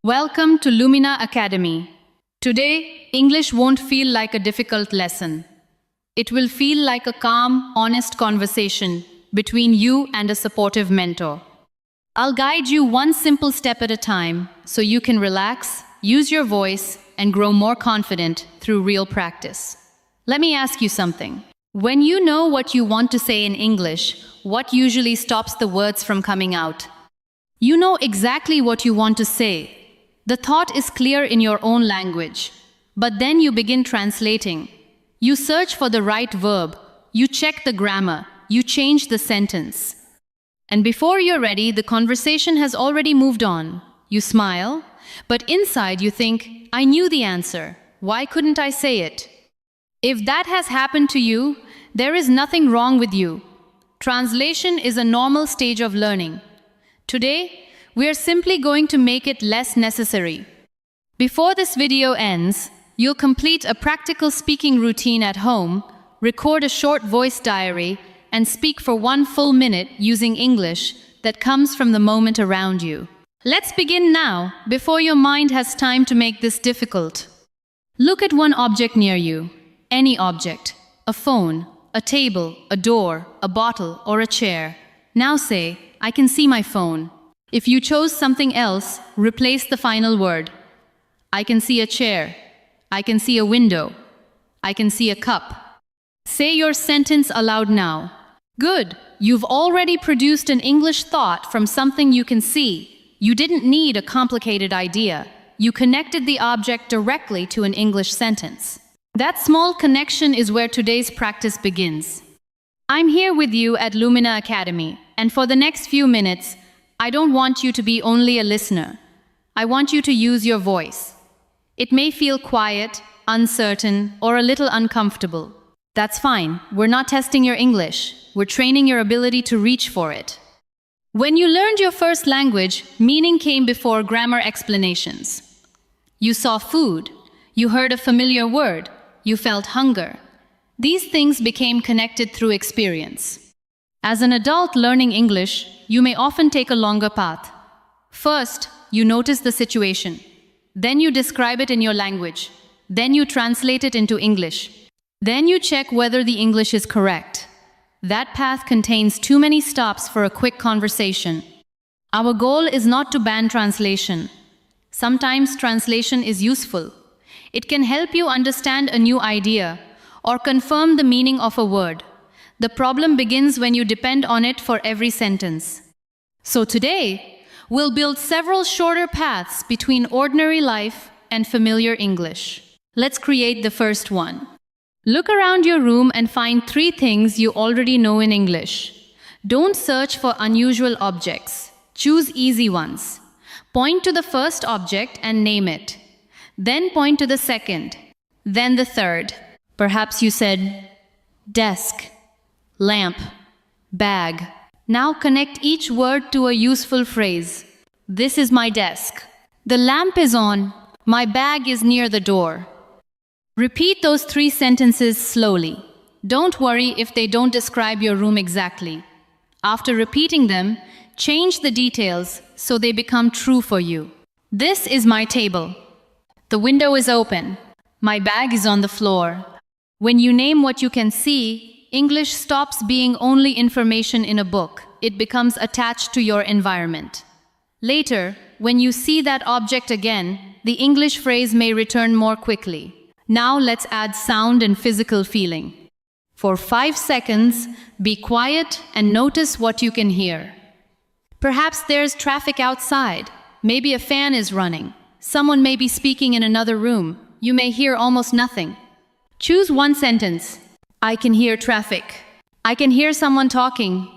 Welcome to Lumina Academy. Today, English won't feel like a difficult lesson. It will feel like a calm, honest conversation between you and a supportive mentor. I'll guide you one simple step at a time so you can relax, use your voice, and grow more confident through real practice. Let me ask you something. When you know what you want to say in English, what usually stops the words from coming out? You know exactly what you want to say. The thought is clear in your own language, but then you begin translating. You search for the right verb, you check the grammar, you change the sentence. And before you're ready, the conversation has already moved on. You smile, but inside you think, I knew the answer. Why couldn't I say it? If that has happened to you, there is nothing wrong with you. Translation is a normal stage of learning. Today, we are simply going to make it less necessary. Before this video ends, you'll complete a practical speaking routine at home, record a short voice diary, and speak for 1 full minute using English that comes from the moment around you. Let's begin now, before your mind has time to make this difficult. Look at one object near you, any object, a phone, a table, a door, a bottle, or a chair. Now say, I can see my phone. If you chose something else, replace the final word. I can see a chair. I can see a window. I can see a cup. Say your sentence aloud now. Good. You've already produced an English thought from something you can see. You didn't need a complicated idea. You connected the object directly to an English sentence. That small connection is where today's practice begins. I'm here with you at Lumina Academy, and for the next few minutes, I don't want you to be only a listener. I want you to use your voice. It may feel quiet, uncertain, or a little uncomfortable. That's fine. We're not testing your English. We're training your ability to reach for it. When you learned your first language, meaning came before grammar explanations. You saw food. You heard a familiar word. You felt hunger. These things became connected through experience. As an adult learning English, you may often take a longer path. First, you notice the situation. Then you describe it in your language. Then you translate it into English. Then you check whether the English is correct. That path contains too many stops for a quick conversation. Our goal is not to ban translation. Sometimes translation is useful. It can help you understand a new idea or confirm the meaning of a word. The problem begins when you depend on it for every sentence. So today, we'll build several shorter paths between ordinary life and familiar English. Let's create the first one. Look around your room and find 3 things you already know in English. Don't search for unusual objects. Choose easy ones. Point to the first object and name it. Then point to the second. Then the third. Perhaps you said, desk, lamp, bag. Now connect each word to a useful phrase. This is my desk. The lamp is on. My bag is near the door. Repeat those 3 sentences slowly. Don't worry if they don't describe your room exactly. After repeating them, change the details so they become true for you. This is my table. The window is open. My bag is on the floor. When you name what you can see, English stops being only information in a book. It becomes attached to your environment. Later, when you see that object again, the English phrase may return more quickly. Now let's add sound and physical feeling. For 5 seconds, be quiet and notice what you can hear. Perhaps there's traffic outside. Maybe a fan is running. Someone may be speaking in another room. You may hear almost nothing. Choose one sentence. I can hear traffic. I can hear someone talking.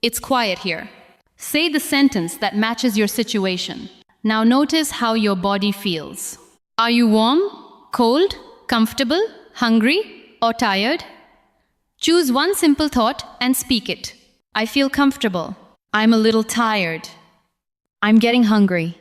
It's quiet here. Say the sentence that matches your situation. Now notice how your body feels. Are you warm, cold, comfortable, hungry, or tired? Choose one simple thought and speak it. I feel comfortable. I'm a little tired. I'm getting hungry.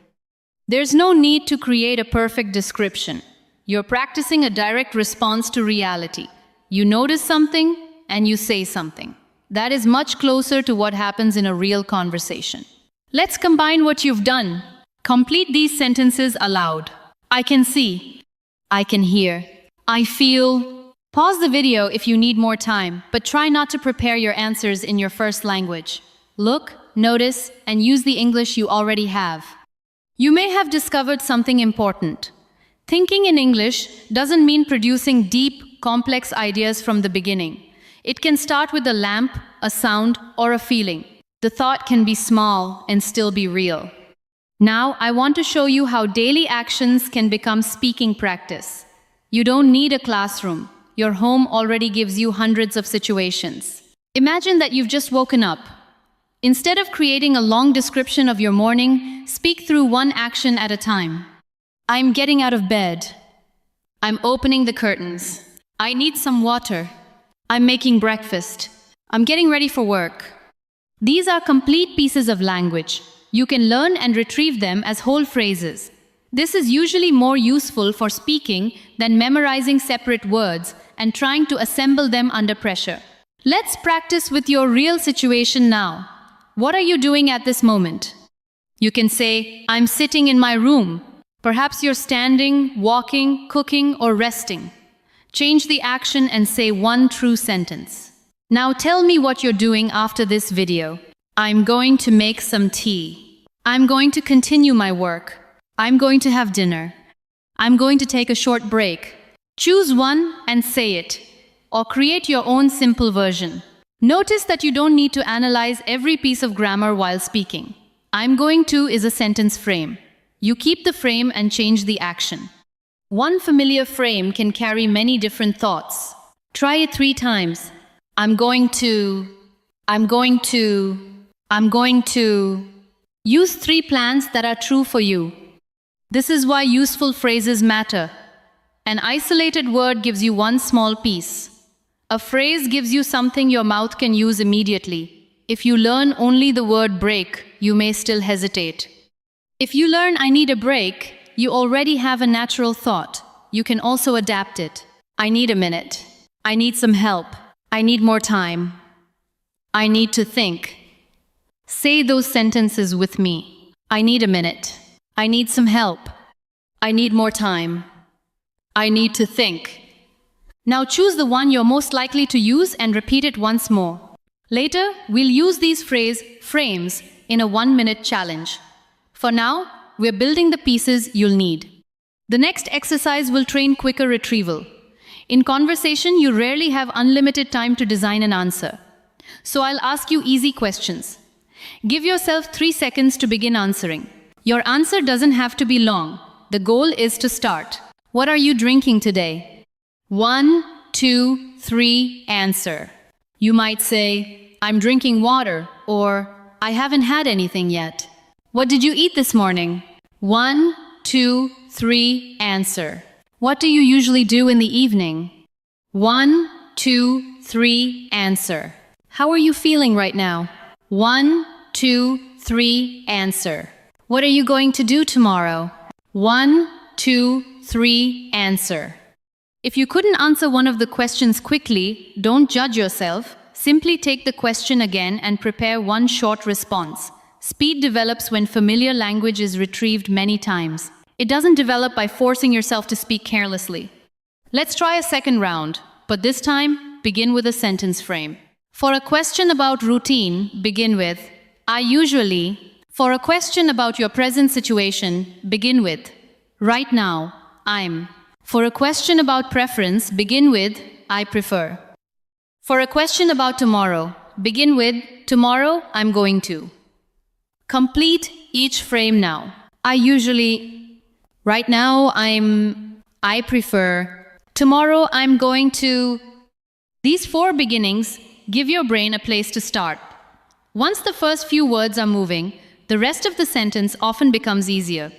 There's no need to create a perfect description. You're practicing a direct response to reality. You notice something and you say something. That is much closer to what happens in a real conversation. Let's combine what you've done. Complete these sentences aloud. I can see. I can hear. I feel. Pause the video if you need more time, but try not to prepare your answers in your first language. Look, notice, and use the English you already have. You may have discovered something important. Thinking in English doesn't mean producing deep, complex ideas from the beginning. It can start with a lamp, a sound, or a feeling. The thought can be small and still be real. Now, I want to show you how daily actions can become speaking practice. You don't need a classroom. Your home already gives you hundreds of situations. Imagine that you've just woken up. Instead of creating a long description of your morning, speak through one action at a time. I'm getting out of bed. I'm opening the curtains. I need some water. I'm making breakfast. I'm getting ready for work. These are complete pieces of language. You can learn and retrieve them as whole phrases. This is usually more useful for speaking than memorizing separate words and trying to assemble them under pressure. Let's practice with your real situation now. What are you doing at this moment? You can say, I'm sitting in my room. Perhaps you're standing, walking, cooking, or resting. Change the action and say one true sentence. Now tell me what you're doing after this video. I'm going to make some tea. I'm going to continue my work. I'm going to have dinner. I'm going to take a short break. Choose one and say it, or create your own simple version. Notice that you don't need to analyze every piece of grammar while speaking. I'm going to is a sentence frame. You keep the frame and change the action. One familiar frame can carry many different thoughts. Try it 3 times. I'm going to. Use 3 plans that are true for you. This is why useful phrases matter. An isolated word gives you one small piece. A phrase gives you something your mouth can use immediately. If you learn only the word break, you may still hesitate. If you learn I need a break, you already have a natural thought. You can also adapt it. I need a minute. I need some help. I need more time. I need to think. Say those sentences with me. I need a minute. I need some help. I need more time. I need to think. Now choose the one you're most likely to use and repeat it once more. Later, we'll use these frames in a 1-minute challenge. For now, we're building the pieces you'll need. The next exercise will train quicker retrieval. In conversation, you rarely have unlimited time to design an answer. So I'll ask you easy questions. Give yourself 3 seconds to begin answering. Your answer doesn't have to be long. The goal is to start. What are you drinking today? 1, 2, 3, answer. You might say, I'm drinking water, or I haven't had anything yet. What did you eat this morning? 1, 2, 3, answer. What do you usually do in the evening? 1, 2, 3, answer. How are you feeling right now? 1, 2, 3, answer. What are you going to do tomorrow? 1, 2, 3, answer. If you couldn't answer one of the questions quickly, don't judge yourself. Simply take the question again and prepare one short response. Speed develops when familiar language is retrieved many times. It doesn't develop by forcing yourself to speak carelessly. Let's try a second round, but this time, begin with a sentence frame. For a question about routine, begin with, I usually. For a question about your present situation, begin with, right now, I'm. For a question about preference, begin with, I prefer. For a question about tomorrow, begin with, tomorrow, I'm going to. Complete each frame now. I usually. Right now, I prefer. Tomorrow, I'm going to. These 4 beginnings give your brain a place to start. Once the first few words are moving, the rest of the sentence often becomes easier.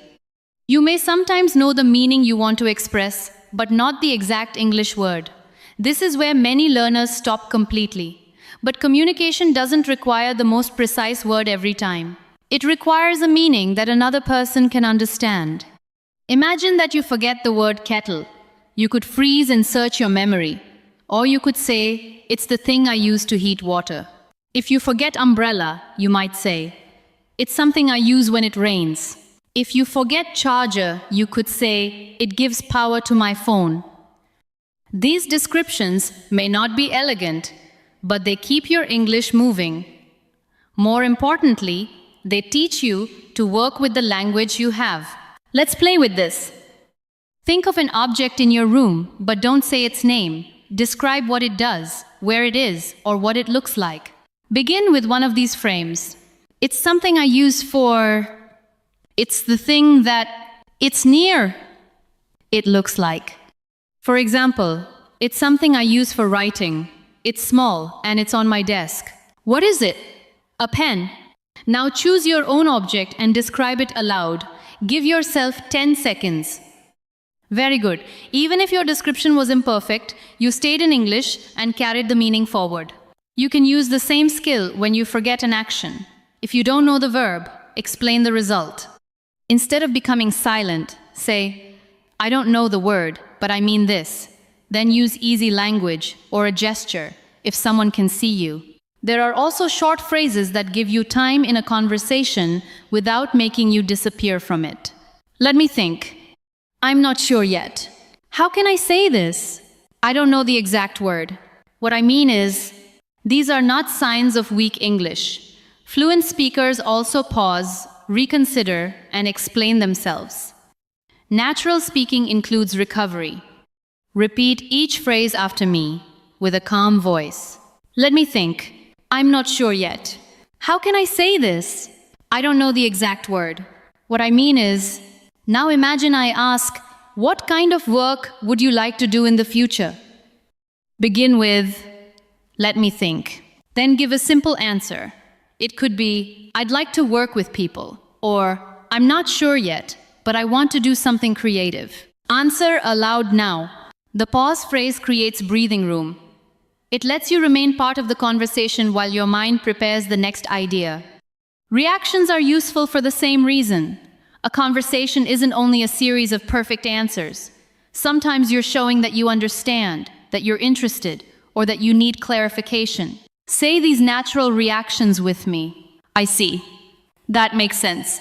You may sometimes know the meaning you want to express, but not the exact English word. This is where many learners stop completely. But communication doesn't require the most precise word every time. It requires a meaning that another person can understand. Imagine that you forget the word kettle. You could freeze and search your memory. Or you could say, it's the thing I use to heat water. If you forget umbrella, you might say, it's something I use when it rains. If you forget charger, you could say, it gives power to my phone. These descriptions may not be elegant, but they keep your English moving. More importantly, they teach you to work with the language you have. Let's play with this. Think of an object in your room, but don't say its name. Describe what it does, where it is, or what it looks like. Begin with one of these frames. It's something I use for... It's the thing that... It's near. It looks like. For example, it's something I use for writing. It's small and it's on my desk. What is it? A pen. Now choose your own object and describe it aloud. Give yourself 10 seconds. Very good. Even if your description was imperfect, you stayed in English and carried the meaning forward. You can use the same skill when you forget an action. If you don't know the verb, explain the result. Instead of becoming silent, say, I don't know the word, but I mean this. Then use easy language or a gesture if someone can see you. There are also short phrases that give you time in a conversation without making you disappear from it. Let me think. I'm not sure yet. How can I say this? I don't know the exact word. What I mean is, these are not signs of weak English. Fluent speakers also pause, reconsider, and explain themselves. Natural speaking includes recovery. Repeat each phrase after me with a calm voice. Let me think. I'm not sure yet. How can I say this? I don't know the exact word. What I mean is, now imagine I ask, what kind of work would you like to do in the future? Begin with, let me think. Then give a simple answer. It could be, I'd like to work with people, or I'm not sure yet, but I want to do something creative. Answer aloud now. The pause phrase creates breathing room. It lets you remain part of the conversation while your mind prepares the next idea. Reactions are useful for the same reason. A conversation isn't only a series of perfect answers. Sometimes you're showing that you understand, that you're interested, or that you need clarification. Say these natural reactions with me. I see. That makes sense.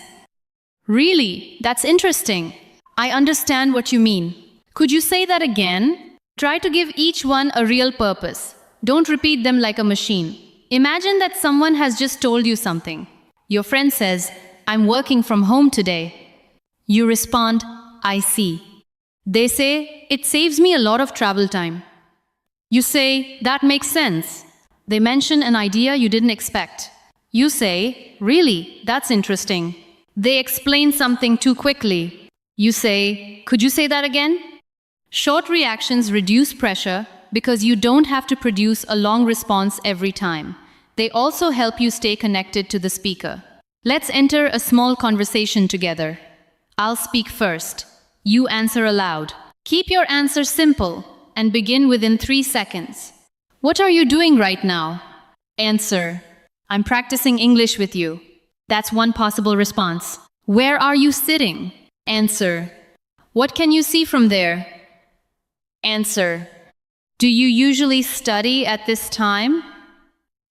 Really? That's interesting. I understand what you mean. Could you say that again? Try to give each one a real purpose. Don't repeat them like a machine. Imagine that someone has just told you something. Your friend says, I'm working from home today. You respond, I see. They say, it saves me a lot of travel time. You say, that makes sense. They mention an idea you didn't expect. You say, really, that's interesting. They explain something too quickly. You say, could you say that again? Short reactions reduce pressure because you don't have to produce a long response every time. They also help you stay connected to the speaker. Let's enter a small conversation together. I'll speak first. You answer aloud. Keep your answer simple and begin within 3 seconds. What are you doing right now? Answer. I'm practicing English with you. That's one possible response. Where are you sitting? Answer. What can you see from there? Answer. Do you usually study at this time?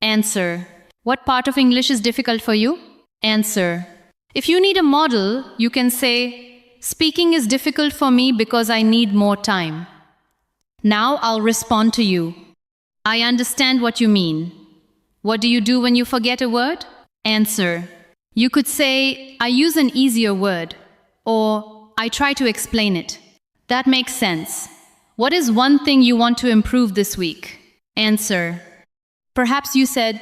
Answer. What part of English is difficult for you? Answer. If you need a model, you can say, speaking is difficult for me because I need more time. Now I'll respond to you. I understand what you mean. What do you do when you forget a word? Answer. You could say, I use an easier word, or I try to explain it. That makes sense. What is one thing you want to improve this week? Answer. Perhaps you said,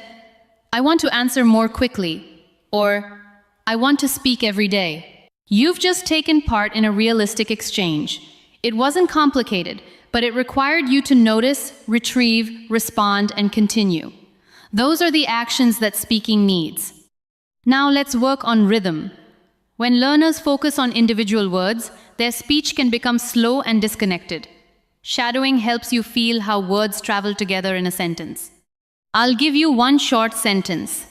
I want to answer more quickly, or I want to speak every day. You've just taken part in a realistic exchange. It wasn't complicated, but it required you to notice, retrieve, respond, and continue. Those are the actions that speaking needs. Now let's work on rhythm. When learners focus on individual words, their speech can become slow and disconnected. Shadowing helps you feel how words travel together in a sentence. I'll give you one short sentence.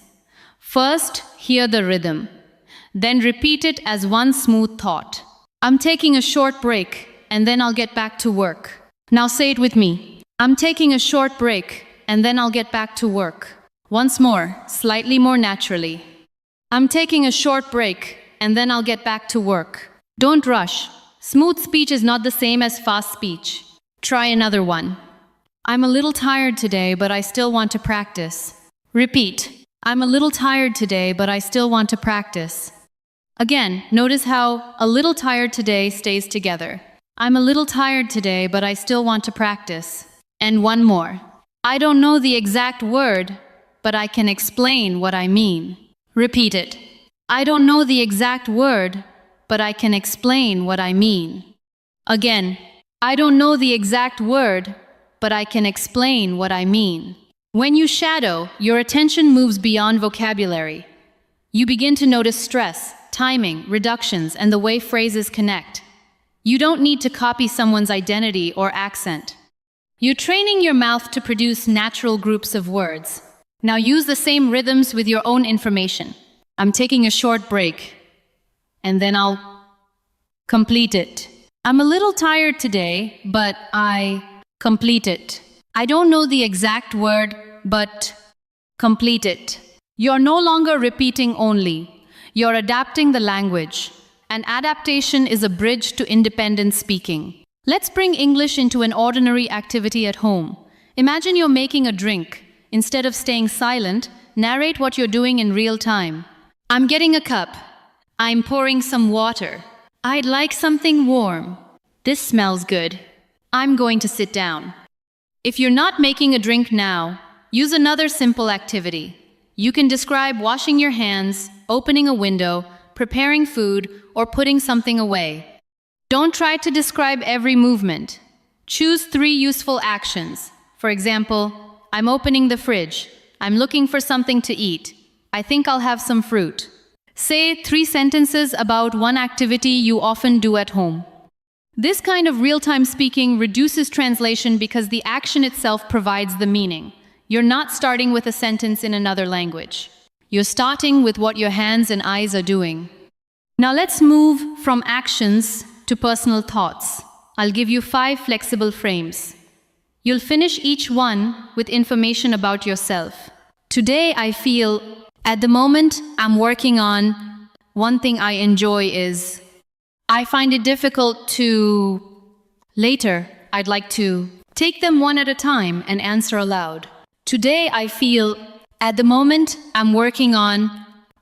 First, hear the rhythm. Then repeat it as one smooth thought. I'm taking a short break, and then I'll get back to work. Now say it with me. I'm taking a short break, and then I'll get back to work. Once more, slightly more naturally. I'm taking a short break, and then I'll get back to work. Don't rush. Smooth speech is not the same as fast speech. Try another one. I'm a little tired today, but I still want to practice. Repeat. I'm a little tired today, but I still want to practice. Again, notice how a little tired today stays together. I'm a little tired today, but I still want to practice. And one more. I don't know the exact word, but I can explain what I mean. Repeat it. I don't know the exact word, but I can explain what I mean. Again, I don't know the exact word, but I can explain what I mean. When you shadow, your attention moves beyond vocabulary. You begin to notice stress, timing, reductions, and the way phrases connect. You don't need to copy someone's identity or accent. You're training your mouth to produce natural groups of words. Now use the same rhythms with your own information. I'm taking a short break, and then I'll complete it. I'm a little tired today, but I complete it. I don't know the exact word, but complete it. You're no longer repeating only. You're adapting the language. And adaptation is a bridge to independent speaking. Let's bring English into an ordinary activity at home. Imagine you're making a drink. Instead of staying silent, narrate what you're doing in real time. I'm getting a cup. I'm pouring some water. I'd like something warm. This smells good. I'm going to sit down. If you're not making a drink now, use another simple activity. You can describe washing your hands, opening a window, preparing food, or putting something away. Don't try to describe every movement. Choose 3 useful actions. For example, I'm opening the fridge. I'm looking for something to eat. I think I'll have some fruit. Say 3 sentences about one activity you often do at home. This kind of real-time speaking reduces translation because the action itself provides the meaning. You're not starting with a sentence in another language. You're starting with what your hands and eyes are doing. Now let's move from actions to personal thoughts. I'll give you 5 flexible frames. You'll finish each one with information about yourself. Today I feel, at the moment I'm working on, one thing I enjoy is, I find it difficult to, later I'd like to. Take them one at a time and answer aloud. Today I feel, at the moment I'm working on,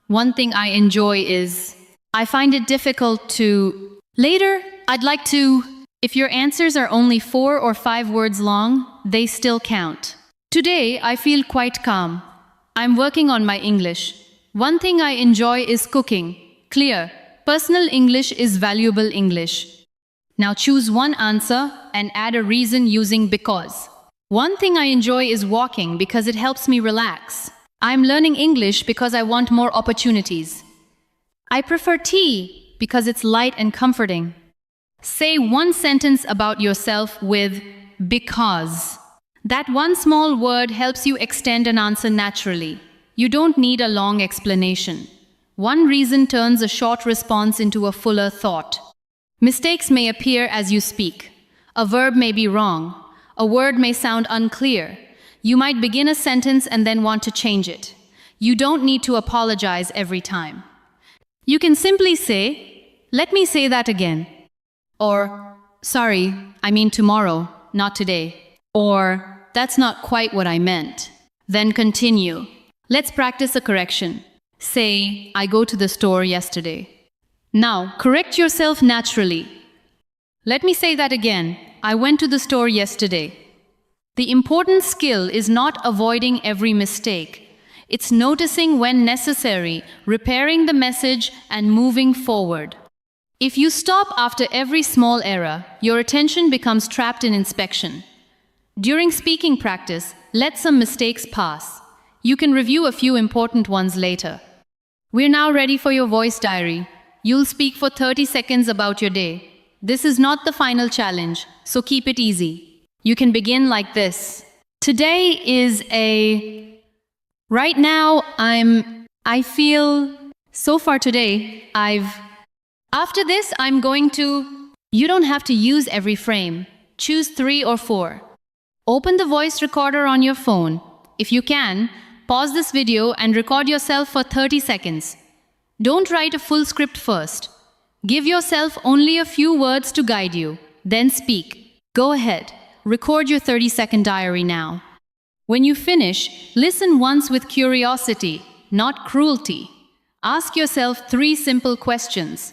one thing I enjoy is, I find it difficult to, later I'd like to. If your answers are only 4 or 5 words long, they still count. Today, I feel quite calm. I'm working on my English. One thing I enjoy is cooking. Clear. Personal English is valuable English. Now choose one answer and add a reason using because. One thing I enjoy is walking because it helps me relax. I'm learning English because I want more opportunities. I prefer tea because it's light and comforting. Say one sentence about yourself with because. That one small word helps you extend an answer naturally. You don't need a long explanation. One reason turns a short response into a fuller thought. Mistakes may appear as you speak. A verb may be wrong. A word may sound unclear. You might begin a sentence and then want to change it. You don't need to apologize every time. You can simply say, "Let me say that again." Or, "Sorry, I mean tomorrow, not today." Or, "That's not quite what I meant." Then continue. Let's practice a correction. Say, "I go to the store yesterday." Now, correct yourself naturally. Let me say that again. I went to the store yesterday. The important skill is not avoiding every mistake. It's noticing when necessary, repairing the message, and moving forward. If you stop after every small error, your attention becomes trapped in inspection. During speaking practice, let some mistakes pass. You can review a few important ones later. We're now ready for your voice diary. You'll speak for 30 seconds about your day. This is not the final challenge, so keep it easy. You can begin like this. Today is a... Right now, I feel... So far today, After this, I'm going to... You don't have to use every frame. Choose 3 or 4. Open the voice recorder on your phone. If you can, pause this video and record yourself for 30 seconds. Don't write a full script first. Give yourself only a few words to guide you, then speak. Go ahead, record your 30-second diary now. When you finish, listen once with curiosity, not cruelty. Ask yourself 3 simple questions.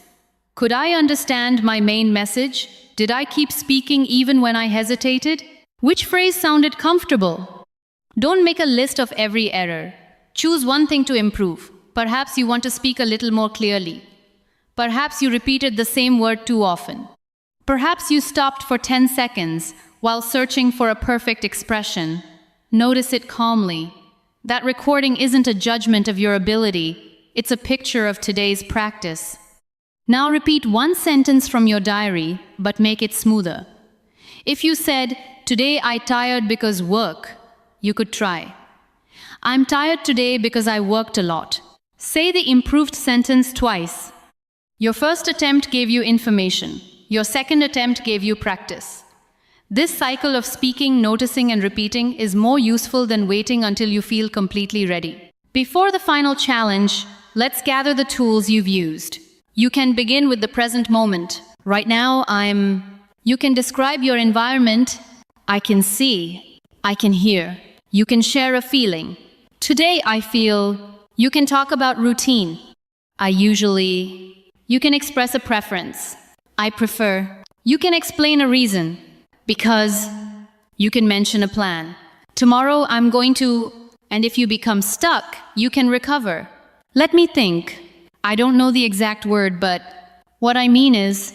Could I understand my main message? Did I keep speaking even when I hesitated? Which phrase sounded comfortable? Don't make a list of every error. Choose one thing to improve. Perhaps you want to speak a little more clearly. Perhaps you repeated the same word too often. Perhaps you stopped for 10 seconds while searching for a perfect expression. Notice it calmly. That recording isn't a judgment of your ability. It's a picture of today's practice. Now repeat one sentence from your diary, but make it smoother. If you said, "Today I tired because work," you could try, "I'm tired today because I worked a lot." Say the improved sentence twice. Your first attempt gave you information. Your second attempt gave you practice. This cycle of speaking, noticing, and repeating is more useful than waiting until you feel completely ready. Before the final challenge, let's gather the tools you've used. You can begin with the present moment. Right now, You can describe your environment. I can see. I can hear. You can share a feeling. Today I feel. You can talk about routine. I usually. You can express a preference. I prefer. You can explain a reason. Because. You can mention a plan. Tomorrow I'm going to. And if you become stuck, you can recover. Let me think. I don't know the exact word, but what I mean is,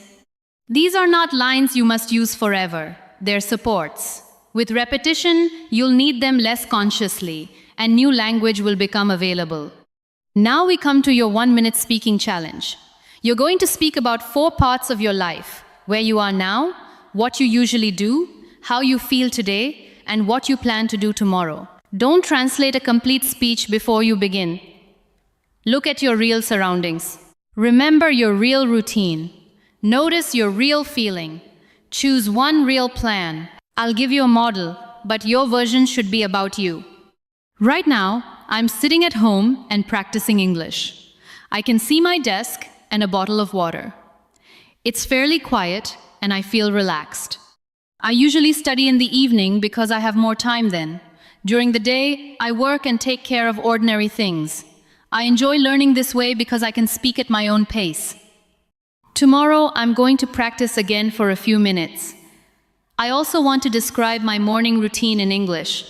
these are not lines you must use forever. They're supports. With repetition, you'll need them less consciously, and new language will become available. Now we come to your 1-minute speaking challenge. You're going to speak about 4 parts of your life: where you are now, what you usually do, how you feel today, and what you plan to do tomorrow. Don't translate a complete speech before you begin. Look at your real surroundings. Remember your real routine. Notice your real feeling. Choose one real plan. I'll give you a model, but your version should be about you. Right now, I'm sitting at home and practicing English. I can see my desk and a bottle of water. It's fairly quiet and I feel relaxed. I usually study in the evening because I have more time then. During the day, I work and take care of ordinary things. I enjoy learning this way because I can speak at my own pace. Tomorrow, I'm going to practice again for a few minutes. I also want to describe my morning routine in English.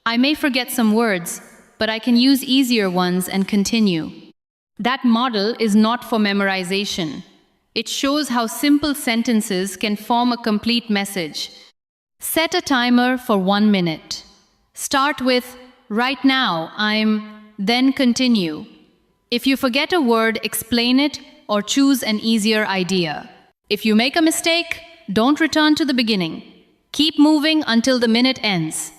I may forget some words, but I can use easier ones and continue. That model is not for memorization. It shows how simple sentences can form a complete message. Set a timer for 1 minute. Start with, right now, then continue. If you forget a word, explain it or choose an easier idea. If you make a mistake, don't return to the beginning. Keep moving until the minute ends.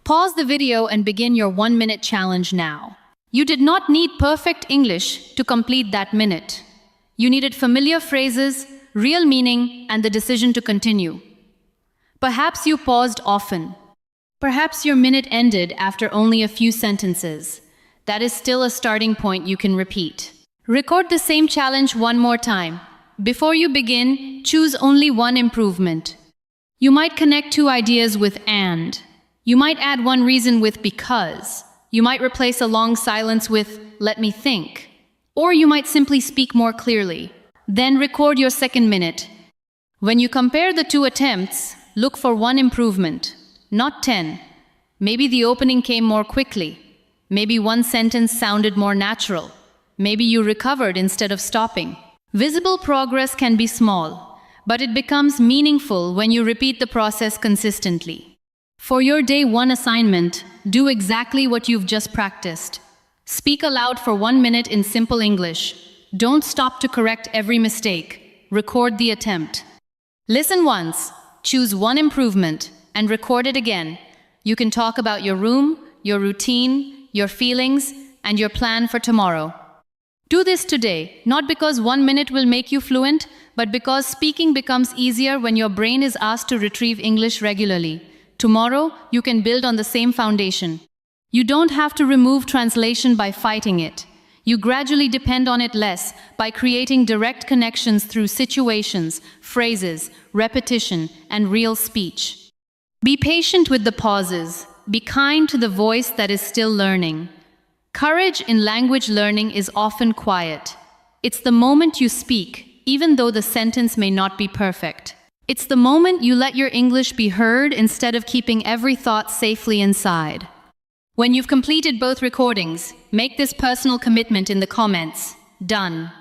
Pause the video and begin your 1-minute challenge now. You did not need perfect English to complete that minute. You needed familiar phrases, real meaning, and the decision to continue. Perhaps you paused often. Perhaps your minute ended after only a few sentences. That is still a starting point you can repeat. Record the same challenge one more time. Before you begin, choose only one improvement. You might connect 2 ideas with and. You might add one reason with because. You might replace a long silence with let me think. Or you might simply speak more clearly. Then record your 2nd minute. When you compare the 2 attempts, look for one improvement, not 10. Maybe the opening came more quickly. Maybe one sentence sounded more natural. Maybe you recovered instead of stopping. Visible progress can be small, but it becomes meaningful when you repeat the process consistently. For your day 1 assignment, do exactly what you've just practiced. Speak aloud for 1 minute in simple English. Don't stop to correct every mistake. Record the attempt. Listen once, choose one improvement, and record it again. You can talk about your room, your routine, your feelings, and your plan for tomorrow. Do this today, not because 1 minute will make you fluent, but because speaking becomes easier when your brain is asked to retrieve English regularly. Tomorrow, you can build on the same foundation. You don't have to remove translation by fighting it. You gradually depend on it less by creating direct connections through situations, phrases, repetition, and real speech. Be patient with the pauses. Be kind to the voice that is still learning. Courage in language learning is often quiet. It's the moment you speak, even though the sentence may not be perfect. It's the moment you let your English be heard instead of keeping every thought safely inside. When you've completed both recordings, make this personal commitment in the comments. Done.